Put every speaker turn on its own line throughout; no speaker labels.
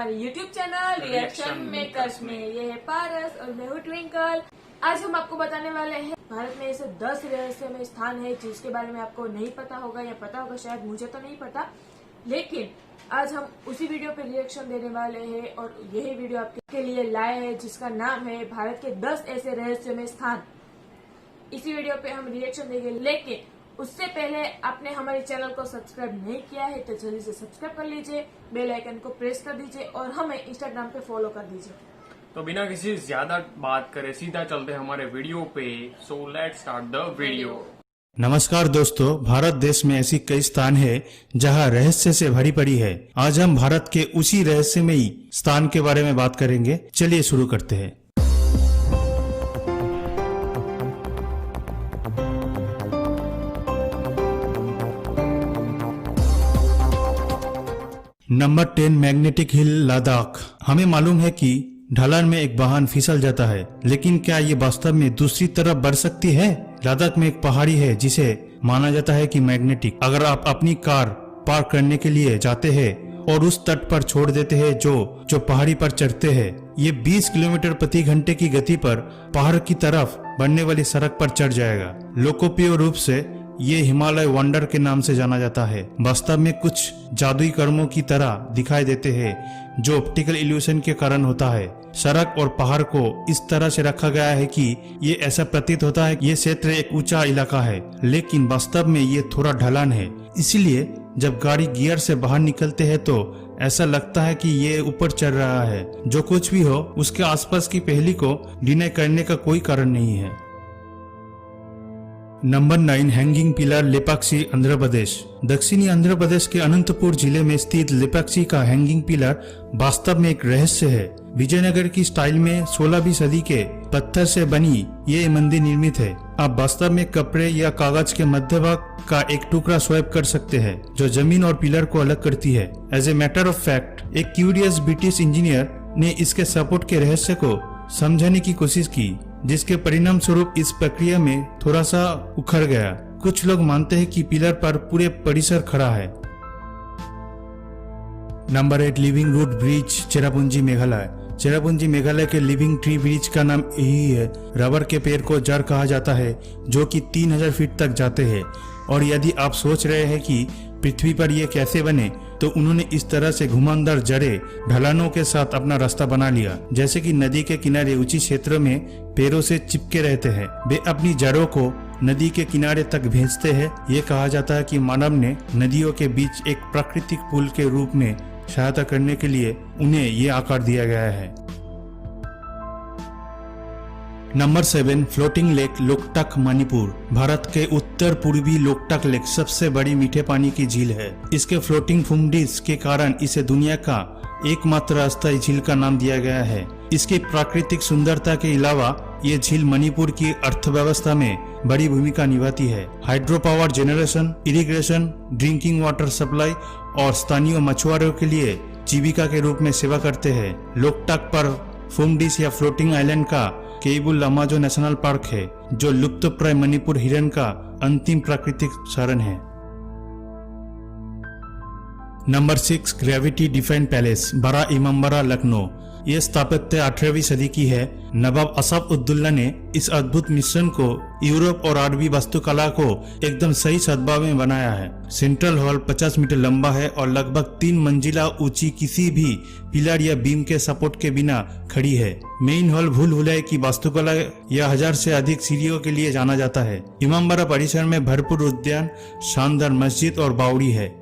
हमारे YouTube channel reaction makers में। ये है पारस और मैं हूँ ट्विंकल। आज हम आपको बताने वाले हैं भारत में ऐसे 10 रहस्यमय स्थान है जिसके बारे में आपको नहीं पता होगा या पता होगा, शायद मुझे तो नहीं पता, लेकिन आज हम उसी वीडियो पे रिएक्शन देने वाले हैं और यही वीडियो आपके लिए लाए हैं जिसका नाम है भारत के 10 ऐसे रहस्यमय स्थान। इसी वीडियो पे हम रिएक्शन देंगे, लेकिन उससे पहले आपने हमारे चैनल को सब्सक्राइब नहीं किया है तो जल्दी से सब्सक्राइब कर लीजिए, बेल आइकन को प्रेस कर दीजिए और हमें इंस्टाग्राम पे फॉलो कर दीजिए।
तो बिना किसी ज्यादा बात करे सीधा चलते हैं हमारे वीडियो पे। So let's start the video.
नमस्कार दोस्तों, भारत देश में ऐसी कई स्थान है जहां रहस्य से भरी पड़ी है। आज हम भारत के उसी रहस्यमयी स्थान के बारे में बात करेंगे। चलिए शुरू करते हैं। Number 10, magnetic hill, Ladakh. हमें मालूम है कि ढलान में एक वाहन फिसल जाता है, लेकिन क्या ये वास्तव में दूसरी तरफ बढ़ सकती है? लद्दाख में एक पहाड़ी है जिसे माना जाता है कि मैग्नेटिक। अगर आप अपनी कार पार्क करने के लिए जाते हैं और उस तट पर छोड़ देते हैं जो पहाड़ी पर चढ़ते हैं, ये 20 किलोमीटर प्रति घंटे की गति पर पहाड़ की तरफ बढ़ने वाली सड़क पर चढ़ जाएगा। लोकप्रिय रूप से ये हिमालय वंडर के नाम से जाना जाता है। वास्तव में कुछ जादुई कर्मों की तरह दिखाई देते हैं जो ऑप्टिकल इल्यूशन के कारण होता है। सड़क और पहाड़ को इस तरह से रखा गया है कि ये ऐसा प्रतीत होता है कि ये क्षेत्र एक ऊंचा इलाका है, लेकिन वास्तव में ये थोड़ा ढलान है। इसीलिए जब गाड़ी गियर से बाहर निकलते हैं तो ऐसा लगता है कि ये ऊपर चढ़ रहा है। जो कुछ भी हो, उसके आसपास की पहेली को डिनाई करने का कोई कारण नहीं है। Number 9, hanging pillar, Lepakshi, Andhra Pradesh. दक्षिणी आंध्र प्रदेश के अनंतपुर जिले में स्थित लेपाक्षी का हैंगिंग पिलर वास्तव में एक रहस्य है। विजयनगर की स्टाइल में 16वीं सदी के पत्थर से बनी ये मंदिर निर्मित है। आप वास्तव में कपड़े या कागज के मध्य भाग का एक टुकड़ा स्वैप कर सकते हैं जो जमीन और पिलर को अलग करती है। As a matter of fact, एक क्यूरियस ब्रिटिश इंजीनियर ने इसके सपोर्ट के रहस्य को समझने की कोशिश की, जिसके परिणाम स्वरूप इस प्रक्रिया में थोड़ा सा उखड़ गया। कुछ लोग मानते हैं कि पिलर पर पूरे परिसर खड़ा है। Number 8, living root bridge, Cherrapunji, Meghalaya. Cherrapunji Meghalaya के लिविंग ट्री ब्रिज का नाम यही है। रबर के पेड़ को जड़ कहा जाता है जो कि 3000 फीट तक जाते हैं। और यदि आप सोच रहे हैं कि पृथ्वी पर ये कैसे बने, तो उन्होंने इस तरह से घुमावदार जड़ें ढलानों के साथ अपना रास्ता बना लिया, जैसे कि नदी के किनारे ऊंची क्षेत्रों में पेड़ों से चिपके रहते हैं। वे अपनी जड़ों को नदी के किनारे तक भेजते हैं। ये कहा जाता है कि मानव ने नदियों के बीच एक प्राकृतिक पुल के रूप में सहायता करने के लिए उन्हें ये आकार दिया गया है। Number 7, floating lake, Loktak, Manipur. Bharat के उत्तर पूर्वी लोकटक लेक सबसे बड़ी मीठे पानी की झील है। इसके फ्लोटिंग फुमडीज के कारण इसे दुनिया का एकमात्र अस्थायी झील का नाम दिया गया है। इसकी प्राकृतिक सुंदरता के अलावा ये झील मणिपुर की अर्थव्यवस्था में बड़ी भूमिका निभाती है। Hydro power generation, irrigation, drinking water supply और स्थानीय मछुआरों के लिए जीविका के रूप में सेवा करते हैं। लोकटक पर फुमडीज या फ्लोटिंग आइलैंड का केबुल लामाजो नेशनल पार्क है, जो लुप्तप्राय मणिपुर हिरन का अंतिम प्राकृतिक शरण है। नंबर 6, ग्रेविटी डिफाइन पैलेस, बड़ा इमामबाड़ा, लखनऊ। यह स्थापत्य 18वीं सदी की है। नवाब असफ-उद-दौला ने इस अद्भुत मिश्रण को यूरोप और अरबी वास्तुकला को एकदम सही सद्भाव में बनाया है। सेंट्रल हॉल 50 मीटर लंबा है और लगभग 3 मंजिला ऊंची किसी भी पिलर या बीम के सपोर्ट के बिना खड़ी है। मेन हॉल भूल भुलैया की वास्तुकला या 1000 से अधिक सीढ़ियों के लिए जाना जाता है। इमामबाड़ा परिसर में भरपूर उद्यान, शानदार मस्जिद और बावड़ी है।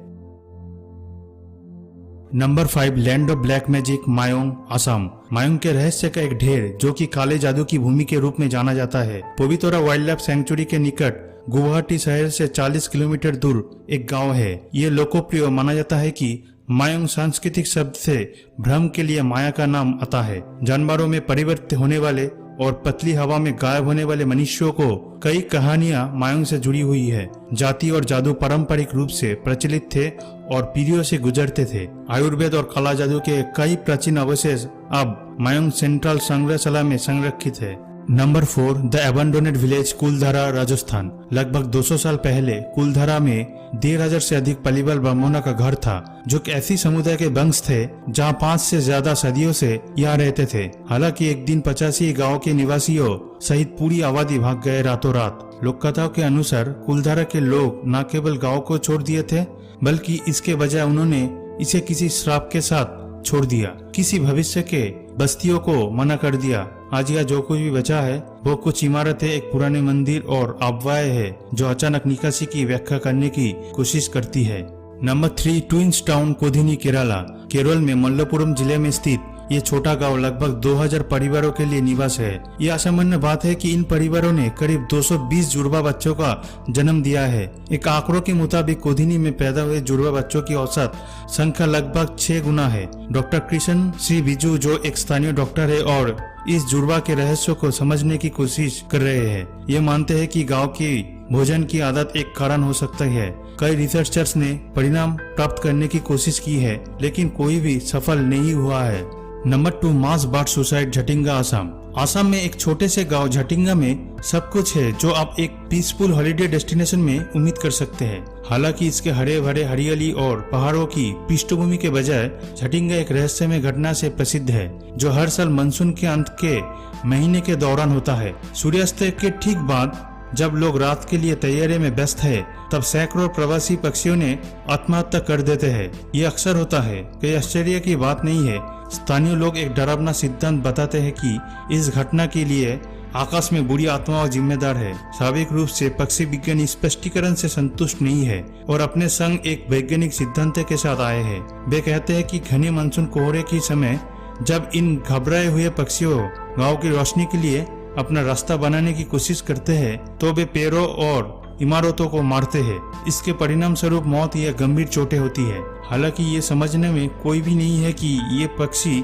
Number 5, land of black magic, Mayong, Assam. Mayong के रहस्य का एक ढेर जो कि काले जादू की भूमि के रूप में जाना जाता है, पवित्रा वाइल्ड लाइफ सेंचुरी के निकट गुवाहाटी शहर से 40 किलोमीटर दूर एक गांव है। ये लोकप्रिय माना जाता है कि मायोंग सांस्कृतिक शब्द से भ्रम के लिए माया का नाम आता है। जानवरों में परिवर्तित होने वाले और पतली हवा में गायब होने वाले मनुष्यों को कई कहानियां मायोंग से जुड़ी हुई है। जाति और जादू पारंपरिक रूप से प्रचलित थे और पीढ़ियों से गुजरते थे। आयुर्वेद और काला जादू के कई प्राचीन अवशेष अब मायोंग सेंट्रल संग्रहशाला में संरक्षित है। नंबर 4 द एबंडोनेड विलेज कुलधारा राजस्थान। लगभग 200 साल पहले कुलधारा में 1,500 से अधिक पलीबल ब्राह्मणों का घर था, जो कि ऐसी समुदाय के वंश थे जहां 5 से ज्यादा सदियों से यहाँ रहते थे। हालांकि एक दिन 85 गांव के निवासियों सहित पूरी आबादी भाग गए रातों रात। लोक कथाओं के अनुसार कुलधारा के लोग न केवल गांव को छोड़ दिए थे, बल्कि इसके बजाय उन्होंने इसे किसी श्राप के साथ छोड़ दिया, किसी भविष्य के बस्तियों को मना कर दिया। आज यह जो कुछ भी बचा है वो कुछ इमारतें, एक पुराने मंदिर और आबवाएं है जो अचानक निकासी की व्याख्या करने की कोशिश करती है। Number 3 twins town Kodinhi Kerala. Kerala में मल्लपुरम जिले में स्थित ये छोटा गांव लगभग 2000 परिवारों के लिए निवास है। यह असामान्य बात है कि इन परिवारों ने करीब 220 जुड़वा बच्चों का जन्म दिया है। एक आंकड़ों के मुताबिक कोधिनी में पैदा हुए जुड़वा बच्चों की औसत संख्या लगभग 6 गुना है। डॉक्टर कृष्ण श्री बिजू, जो एक स्थानीय डॉक्टर है और इस जुड़वा के रहस्य को समझने की कोशिश कर रहे हैं, ये मानते हैं कि गांव की भोजन की आदत एक कारण हो सकता है। कई रिसर्चर्स ने परिणाम प्राप्त करने की कोशिश की है, लेकिन कोई भी सफल नहीं हुआ है। नंबर 2 मास बर्ड सुसाइड झटिंगा आसाम। आसाम में एक छोटे से गांव झटिंगा में सब कुछ है जो आप एक पीसफुल हॉलिडे डेस्टिनेशन में उम्मीद कर सकते हैं। हालांकि इसके हरे भरे हरियाली और पहाड़ों की पृष्ठभूमि के बजाय झटिंगा एक रहस्यमय घटना से प्रसिद्ध है, जो हर साल मानसून के अंत के महीने के दौरान होता है। सूर्यास्त के ठीक बाद जब लोग रात के लिए तैयारी में व्यस्त है, तब सैकड़ों प्रवासी पक्षियों ने आत्महत्या कर देते हैं। ये अक्सर होता है। कोई आश्चर्य की बात नहीं है। स्थानीय लोग एक डरावना सिद्धांत बताते हैं कि इस घटना के लिए आकाश में बुरी आत्माओं जिम्मेदार है। स्वाभाविक रूप से पक्षी विज्ञानी स्पष्टीकरण से संतुष्ट नहीं है और अपने संग एक वैज्ञानिक सिद्धांत के साथ आए हैं। वे कहते हैं कि घने मानसून कोहरे के समय जब इन घबराए हुए पक्षियों गाँव की रोशनी के लिए अपना रास्ता बनाने की कोशिश करते हैं, तो वे पेड़ों और इमारतों को मारते हैं। इसके परिणाम स्वरूप मौत या गंभीर चोटें होती है। हालांकि ये समझने में कोई भी नहीं है कि ये पक्षी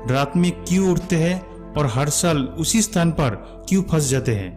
रात में क्यों उड़ते हैं और हर साल उसी स्थान पर क्यों फंस जाते हैं।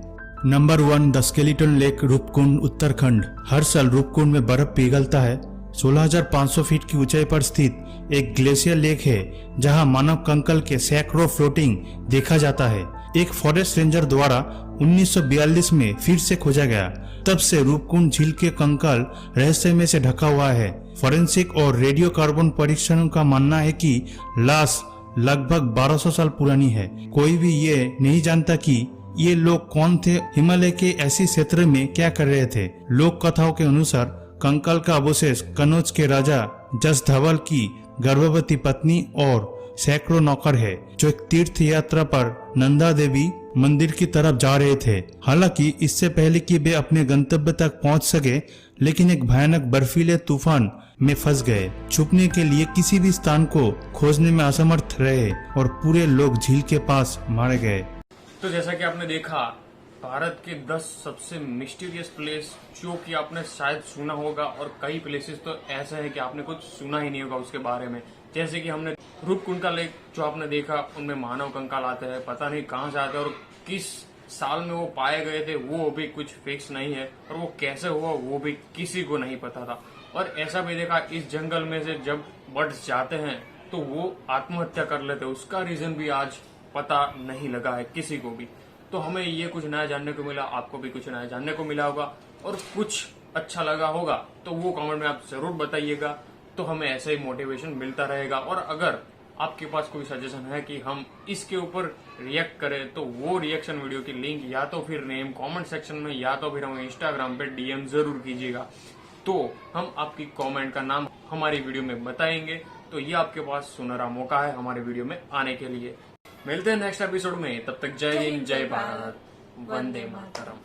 Number 1 the skeleton lake Roopkund Uttarakhand. हर साल रूपकुंड में बर्फ पिघलता है। 16,500 फीट की ऊंचाई पर स्थित एक ग्लेशियर लेक है जहां मानव कंकाल के सैकड़ों फ्लोटिंग देखा जाता है। एक फॉरेस्ट रेंजर द्वारा 1942 में फिर से खोजा गया। तब से रूपकुंड झील के कंकाल रहस्यमय से ढका हुआ है। फॉरेंसिक और रेडियो कार्बन परीक्षणों का मानना है कि लाश लगभग 1200 साल पुरानी है। कोई भी ये नहीं जानता कि ये लोग कौन थे, हिमालय के ऐसे क्षेत्र में क्या कर रहे थे। लोक कथाओं के अनुसार कंकाल का अवशेष कनौज के राजा जस धवल की गर्भवती पत्नी और सैकड़ों नौकर है, जो एक तीर्थ यात्रा पर नंदा देवी मंदिर की तरफ जा रहे थे। हालांकि इससे पहले कि वे अपने गंतव्य तक पहुंच सके, लेकिन एक भयानक बर्फीले तूफान में फंस गए। छुपने के लिए किसी भी स्थान को खोजने में असमर्थ रहे और पूरे लोग झील के पास मारे गए।
तो जैसा कि आपने देखा, भारत के 10 सबसे मिस्टीरियस प्लेस जो कि आपने शायद सुना होगा, और कई प्लेसेस तो ऐसा है कि आपने कुछ सुना ही नहीं होगा उसके बारे में। जैसे कि हमने रूपकुंड का लेक जो आपने देखा, उनमें मानव कंकाल आते हैं, पता नहीं कहाँ से आते हैं और किस साल में वो पाए गए थे वो भी कुछ फिक्स नहीं है, और वो कैसे हुआ वो भी किसी को नहीं पता था। और ऐसा भी देखा, इस जंगल में से जब बर्ड्स जाते हैं तो वो आत्महत्या कर लेते हैं। उसका रीजन भी आज पता नहीं लगा है किसी को भी। तो हमें ये कुछ नया जानने को मिला, आपको भी कुछ नया जानने को मिला होगा, और कुछ अच्छा लगा होगा तो वो कमेंट में आप जरूर बताइएगा। तो हमें ऐसा ही मोटिवेशन मिलता रहेगा। और अगर आपके पास कोई सजेशन है कि हम इसके ऊपर रिएक्ट करें, तो वो रिएक्शन वीडियो की लिंक या तो फिर नेम कमेंट सेक्शन में या तो फिर हमें इंस्टाग्राम पे डीएम जरूर कीजिएगा। तो हम आपकी कमेंट का नाम हमारी वीडियो में बताएंगे। तो ये आपके पास सुनहरा मौका है हमारे वीडियो में आने के लिए। मिलते हैं नेक्स्ट एपिसोड में, तब तक जय हिंद, जय भारत, वंदे मातरम।